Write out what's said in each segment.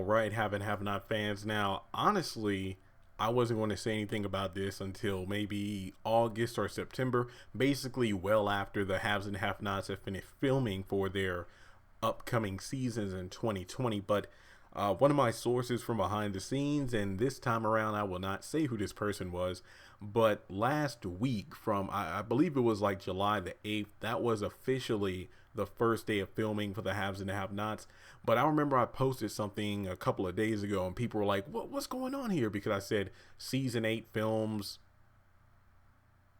All right, have not fans. Now, honestly, I wasn't going to say anything about this until maybe August or September, basically well after the haves and have nots have finished filming for their upcoming seasons in 2020. But one of my sources from behind the scenes, and this time around, I will not say who this person was, but last week, from I believe it was like July the 8th, that was officially the first day of filming for the haves and the have nots. But I remember I posted something a couple of days ago, and people were like, what's going on here? Because I said season 8 films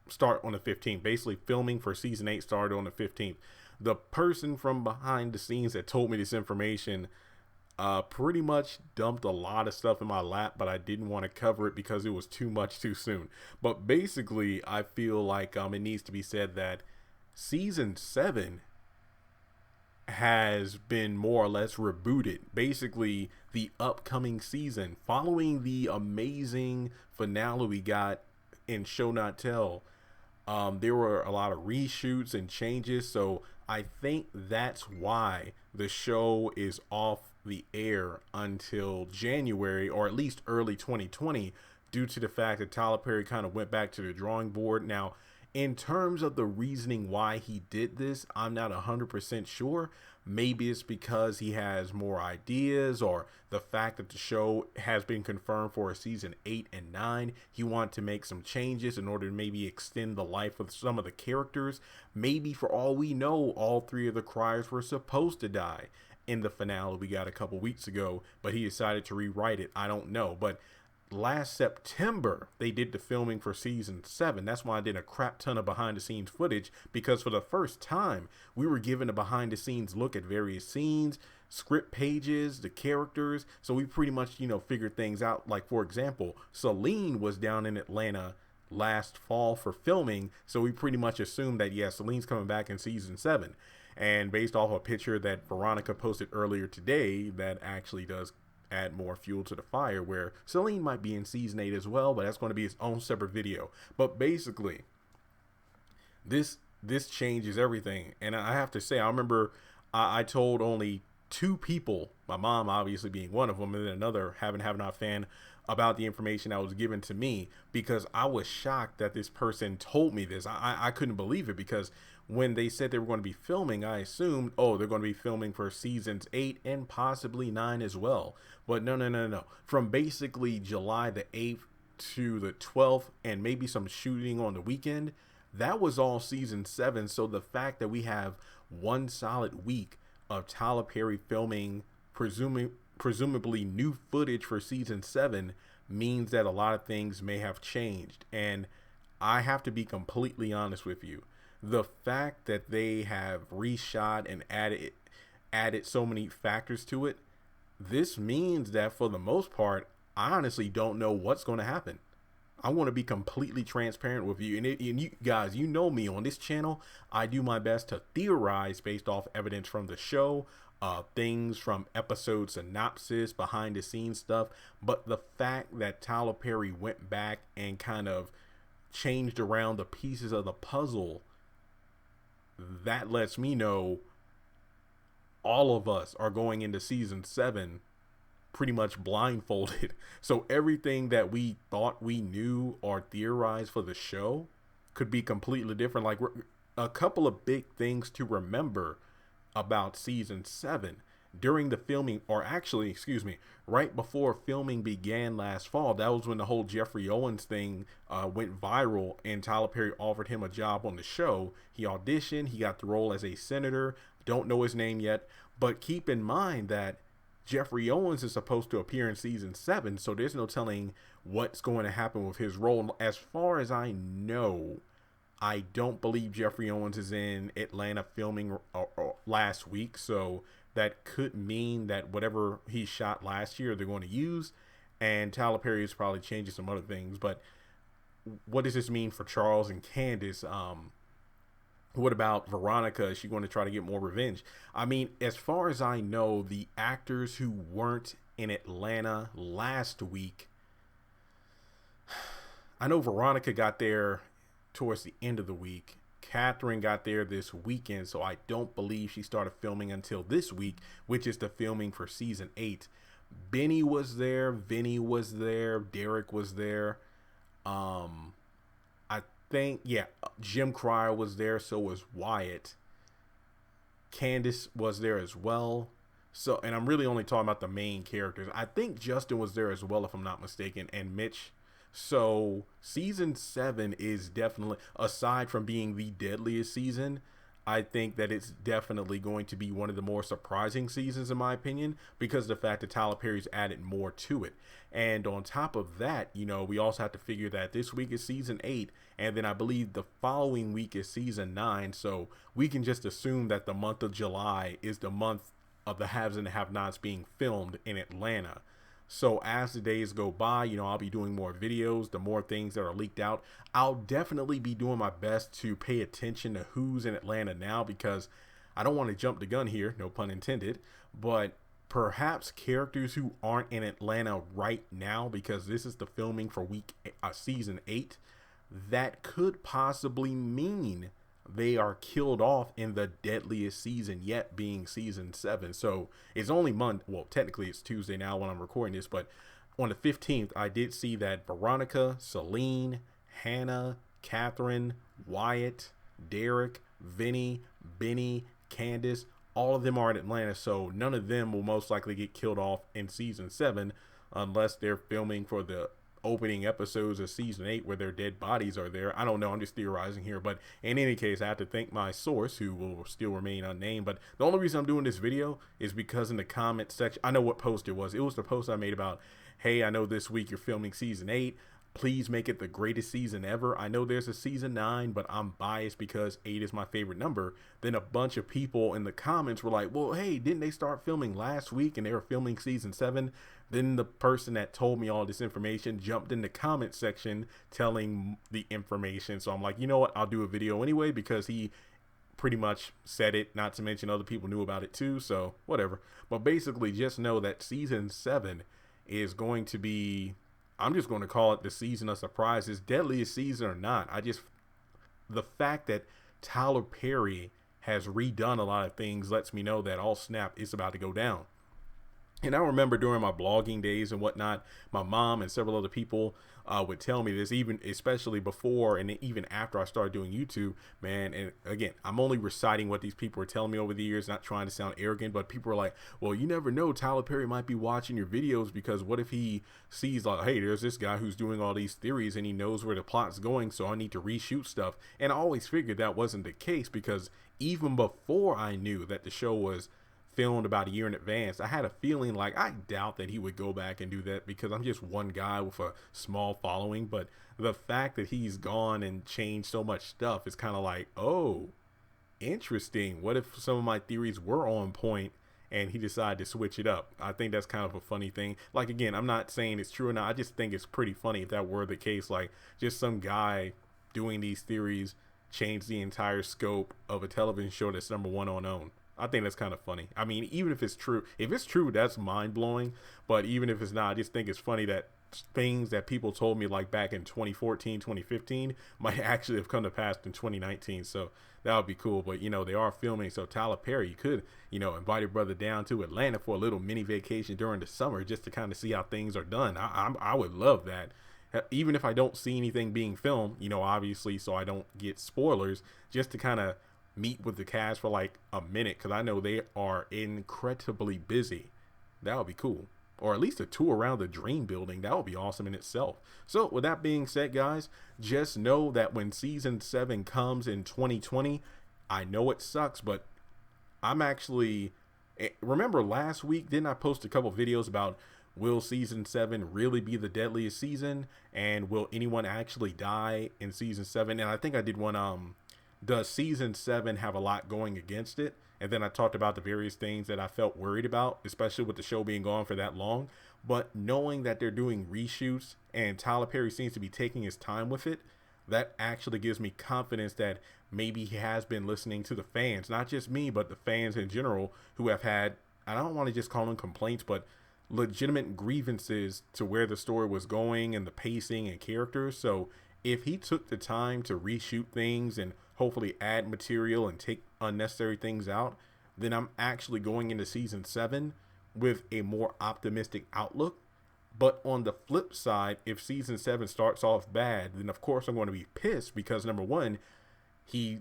start on the 15th. Basically, filming for season 8 started on the 15th. The person from behind the scenes that told me this information pretty much dumped a lot of stuff in my lap, but I didn't want to cover it because it was too much too soon. But basically, I feel like it needs to be said that season 7 has been more or less rebooted. Basically, the upcoming season, following the amazing finale we got in Show Not Tell, there were a lot of reshoots and changes. So I think that's why the show is off the air until January, or at least early 2020, due to the fact that Tyler Perry kind of went back to the drawing board. Now, in terms of the reasoning why he did this, I'm not 100% sure. Maybe it's because he has more ideas, or the fact that the show has been confirmed for a season 8 and 9. He wanted to make some changes in order to maybe extend the life of some of the characters. Maybe, for all we know, all 3 of the Criers were supposed to die in the finale we got a couple weeks ago, but he decided to rewrite it. I don't know. But last September, they did the filming for season 7. That's why I did a crap ton of behind the scenes footage, because for the first time, we were given a behind the scenes look at various scenes, script pages, the characters. So we pretty much, figured things out. Like, for example, Celine was down in Atlanta last fall for filming. So we pretty much assumed that, yeah, Celine's coming back in season 7. And based off a picture that Veronica posted earlier today, that actually does add more fuel to the fire, where Celine might be in season 8 as well, but that's going to be its own separate video. But basically, this changes everything. And I have to say, I remember I told only 2 people, my mom obviously being one of them, and then another have not fan, about the information that was given to me, because I was shocked that this person told me this. I couldn't believe it, because when they said they were going to be filming, I assumed, oh, they're going to be filming for seasons 8 and possibly 9 as well. But no. From basically July the 8th to the 12th, and maybe some shooting on the weekend, that was all season 7. So the fact that we have one solid week of Tyler Perry filming, presumably new footage for season 7, means that a lot of things may have changed. And I have to be completely honest with you. The fact that they have reshot and added so many factors to it, this means that for the most part, I honestly don't know what's going to happen. I want to be completely transparent with you. And you guys, you know me on this channel. I do my best to theorize based off evidence from the show, things from episode synopsis, behind the scenes stuff. But the fact that Tyler Perry went back and kind of changed around the pieces of the puzzle, that lets me know all of us are going into season 7 pretty much blindfolded. So everything that we thought we knew or theorized for the show could be completely different. Like, a couple of big things to remember about season 7. During the filming, or actually, excuse me, right before filming began last fall, that was when the whole Jeffrey Owens thing went viral, and Tyler Perry offered him a job on the show. He auditioned, he got the role as a senator, don't know his name yet, but keep in mind that Jeffrey Owens is supposed to appear in season 7, so there's no telling what's going to happen with his role. As far as I know, I don't believe Jeffrey Owens is in Atlanta filming last week, so that could mean that whatever he shot last year, they're going to use, and Tyler Perry is probably changing some other things. But what does this mean for Charles and Candace? What about Veronica? Is she going to try to get more revenge? I mean, as far as I know, the actors who weren't in Atlanta last week, I know Veronica got there towards the end of the week. Catherine got there this weekend, so I don't believe she started filming until this week, which is the filming for season 8. Benny was there, Vinny was there, Derek was there. Um, I think, yeah, Jim Cryer was there, so was Wyatt. Candace was there as well. So, and I'm really only talking about the main characters. I think Justin was there as well, if I'm not mistaken, and Mitch. So, season 7 is definitely, aside from being the deadliest season, I think that it's definitely going to be one of the more surprising seasons, in my opinion, because of the fact that Tyler Perry's added more to it. And on top of that, we also have to figure that this week is season 8, and then I believe the following week is season 9. So we can just assume that the month of July is the month of the haves and the have-nots being filmed in Atlanta. So as the days go by, I'll be doing more videos, the more things that are leaked out. I'll definitely be doing my best to pay attention to who's in Atlanta now, because I don't want to jump the gun here, no pun intended, but perhaps characters who aren't in Atlanta right now, because this is the filming for season 8, that could possibly mean they are killed off in the deadliest season yet, being season 7. So it's only Monday. Well, technically it's Tuesday now when I'm recording this, but on the 15th, I did see that Veronica, Celine, Hannah, Catherine, Wyatt, Derek, Vinny, Benny, Candace, all of them are in Atlanta. So none of them will most likely get killed off in season 7 unless they're filming for the opening episodes of season 8 where their dead bodies are there. I don't know, I'm just theorizing here, but in any case, I have to thank my source, who will still remain unnamed. But the only reason I'm doing this video is because in the comment section, I know what post it was the post I made about, hey, I know this week you're filming season 8, please make it the greatest season ever. I know there's a season 9, but I'm biased because 8 is my favorite number. Then a bunch of people in the comments were like, well, hey, didn't they start filming last week and they were filming season 7? Then the person that told me all this information jumped in the comment section telling the information. So I'm like, you know what? I'll do a video anyway, because he pretty much said it, not to mention other people knew about it too. So whatever. But basically just know that season 7 is going to be, I'm just going to call it the season of surprises, deadliest season or not. The fact that Tyler Perry has redone a lot of things lets me know that, all snap, it's about to go down. And I remember during my blogging days and whatnot, my mom and several other people would tell me this, even especially before and even after I started doing YouTube, man. And again, I'm only reciting what these people were telling me over the years, not trying to sound arrogant, but people are like, well, you never know, Tyler Perry might be watching your videos, because what if he sees like, hey, there's this guy who's doing all these theories and he knows where the plot's going, so I need to reshoot stuff. And I always figured that wasn't the case, because even before I knew that the show was filmed about a year in advance, I had a feeling like, I doubt that he would go back and do that, because I'm just one guy with a small following. But the fact that he's gone and changed so much stuff is kind of like, oh, interesting. What if some of my theories were on point and he decided to switch it up? I think that's kind of a funny thing. Like, again, I'm not saying it's true or not. I just think it's pretty funny if that were the case. Like, just some guy doing these theories changed the entire scope of a television show that's #1 on OWN. I think that's kind of funny. I mean, even if it's true, that's mind blowing. But even if it's not, I just think it's funny that things that people told me like back in 2014, 2015 might actually have come to pass in 2019. So that would be cool. But, they are filming. So Tyler Perry, you could, invite your brother down to Atlanta for a little mini vacation during the summer, just to kind of see how things are done. I would love that. Even if I don't see anything being filmed, obviously, so I don't get spoilers, just to kind of meet with the cast for like a minute, because I know they are incredibly busy. That would be cool. Or at least a tour around the Dream Building. That would be awesome in itself. So with that being said, guys, just know that when season 7 comes in 2020, I know it sucks, but I'm actually, remember last week, didn't I post a couple videos about, will season 7 really be the deadliest season, and will anyone actually die in season 7? And I think I did one, does season 7 have a lot going against it? And then I talked about the various things that I felt worried about, especially with the show being gone for that long. But knowing that they're doing reshoots and Tyler Perry seems to be taking his time with it, that actually gives me confidence that maybe he has been listening to the fans, not just me, but the fans in general, who have had, I don't want to just call them complaints, but legitimate grievances to where the story was going and the pacing and characters. So if he took the time to reshoot things and hopefully add material and take unnecessary things out, then I'm actually going into season 7 with a more optimistic outlook. But on the flip side, if season 7 starts off bad, then of course I'm going to be pissed because number one, he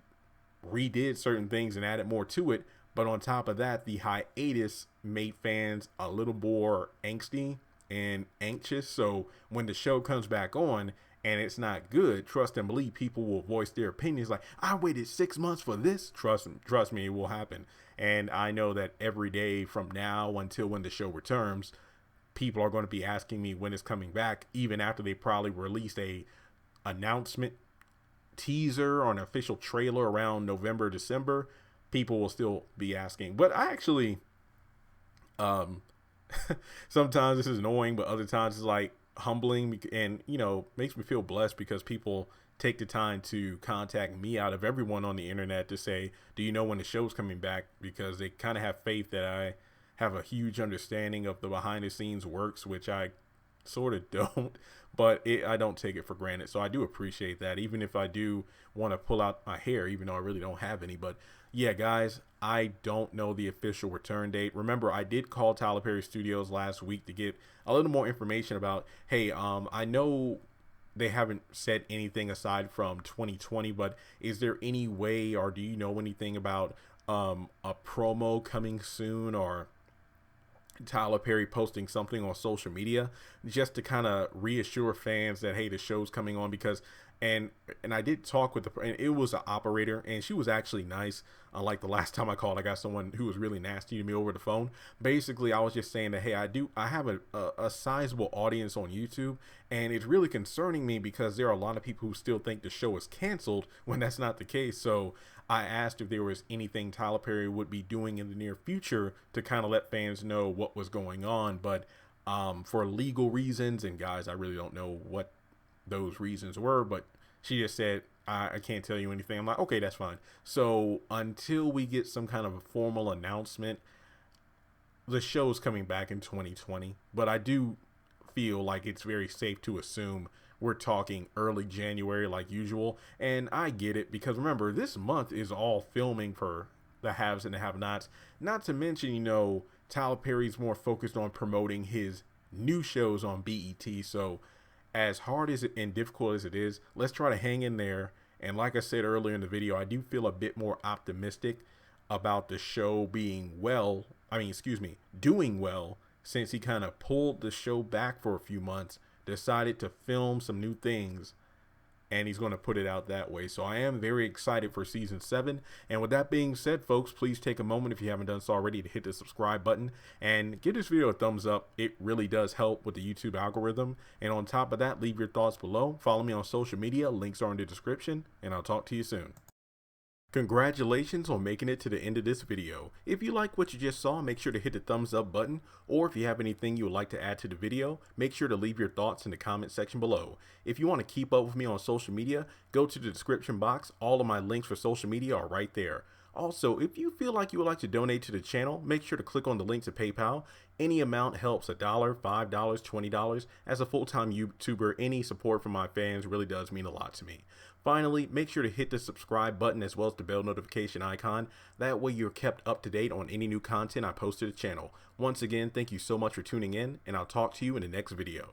redid certain things and added more to it. But on top of that, the hiatus made fans a little more angsty and anxious. So when the show comes back on and it's not good, trust and believe people will voice their opinions like, I waited 6 months for this. Trust me, it will happen. And I know that every day from now until when the show returns, people are going to be asking me when it's coming back, even after they probably released a announcement teaser or an official trailer around November, December. People will still be asking. But I actually, sometimes this is annoying, but other times it's like humbling and, you know, makes me feel blessed because people take the time to contact me out of everyone on the internet to say, do you know when the show's coming back? Because they kind of have faith that I have a huge understanding of the behind the scenes works, which I sort of don't, but I don't take it for granted. So I do appreciate that, even if I do want to pull out my hair, even though I really don't have any. But yeah, guys, I don't know the official return date. Remember, I did call Tyler Perry Studios last week to get a little more information about, hey, I know they haven't said anything aside from 2020, but is there any way, or do you know anything about a promo coming soon, or Tyler Perry posting something on social media just to kind of reassure fans that, hey, the show's coming on? Because and I did talk with and it was an operator, and she was actually nice. Unlike the last time I called, I got someone who was really nasty to me over the phone. Basically, I was just saying that, hey, I have a sizable audience on YouTube, and it's really concerning me because there are a lot of people who still think the show is canceled when that's not the case. So I asked if there was anything Tyler Perry would be doing in the near future to kind of let fans know what was going on. But for legal reasons, and guys, I really don't know what those reasons were, but she just said, I can't tell you anything. I'm like, okay, that's fine. So until we get some kind of a formal announcement, the show's coming back in 2020. But I do feel like it's very safe to assume we're talking early January like usual. And I get it because remember, this month is all filming for the haves and the have-nots. Not to mention, you know, Tyler Perry's more focused on promoting his new shows on BET. So as hard as it and difficult as it is, let's try to hang in there. And like I said earlier in the video, I do feel a bit more optimistic about the show being doing well, since he kind of pulled the show back for a few months, decided to film some new things, and he's going to put it out that way. So I am very excited for season 7. And with that being said, folks, please take a moment, if you haven't done so already, to hit the subscribe button and give this video a thumbs up. It really does help with the YouTube algorithm. And on top of that, leave your thoughts below. Follow me on social media. Links are in the description, and I'll talk to you soon. Congratulations on making it to the end of this video. If you like what you just saw, make sure to hit the thumbs up button, or if you have anything you would like to add to the video, make sure to leave your thoughts in the comment section below. If you want to keep up with me on social media, go to the description box. All of my links for social media are right there. Also, if you feel like you would like to donate to the channel, make sure to click on the link to PayPal. Any amount helps. $1, $5, $20. As a full-time YouTuber, any support from my fans really does mean a lot to me. Finally, make sure to hit the subscribe button as well as the bell notification icon. That way you're kept up to date on any new content I post to the channel. Once again, thank you so much for tuning in, and I'll talk to you in the next video.